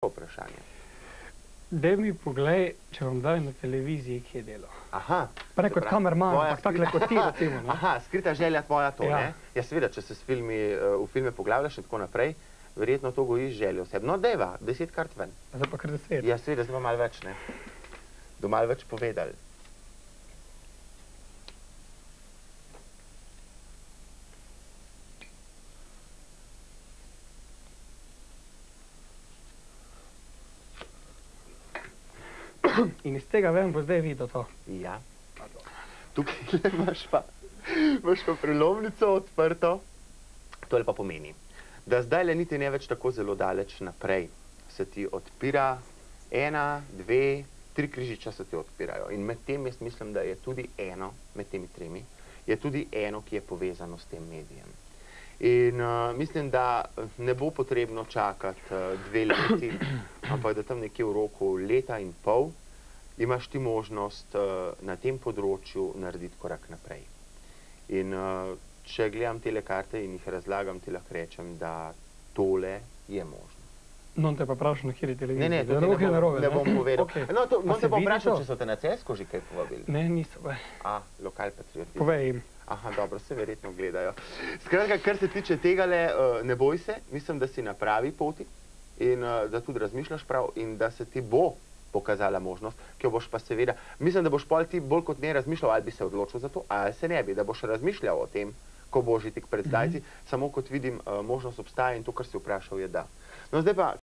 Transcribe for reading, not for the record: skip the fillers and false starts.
vprašanje. Daj mi poglej, če vam daj na televiziji, kje je delo. Aha. Prej kot kamerman, ampak takle kot ti, recimo. Aha, skrita želja tvoja to, ne? Ja, seveda, če se v filme poglavljaš in tako naprej, verjetno to gojiš željo vseb. No, dejva, 10 kart ven. Zdaj pa kar 10. Ja, seveda, zdaj pa malo več, ne? Do malo več povedali. In iz tega ven bo zdaj videl to. Ja. Tukaj imaš pa prelomnico odprto. To pa pomeni, da zdaj niti ne več tako zelo daleč naprej se ti odpira 1, 2, 3 križiča se ti odpirajo. In med tem jaz mislim, da je tudi eno, med temi 3, je tudi eno, ki je povezano s tem medijem. In mislim, da ne bo potrebno čakati 2 leti, ampak da tam nekje v roku 1,5 leta imaš ti možnost na tem področju narediti korak naprej. In če gledam tele karte in jih razlagam, ti lahko rečem, da tole je možno. No, te pa vprašam na kateri televiziji. Ne, ne bom povedal. No, te bom vprašal, če so te na CSKO že kaj povabili. Ne, niso. Lokal patriotizem. Povej jim. Aha, dobro, se verjetno gledajo. Skratka, kar se tiče tegale, ne boj se, mislim, da si na pravi poti in da tudi razmišljaš prav in da se ti bo pokazala možnost, ki jo boš pa seveda, mislim, da boš pol ti bolj kot ne razmišljal, ali bi se odločil za to, ali se ne bi, da boš razmišljal o tem, ko boš že tik pred zdajci, samo kot vidim, možnost obstaja in to, kar si vprašal, je da. No, zdaj pa,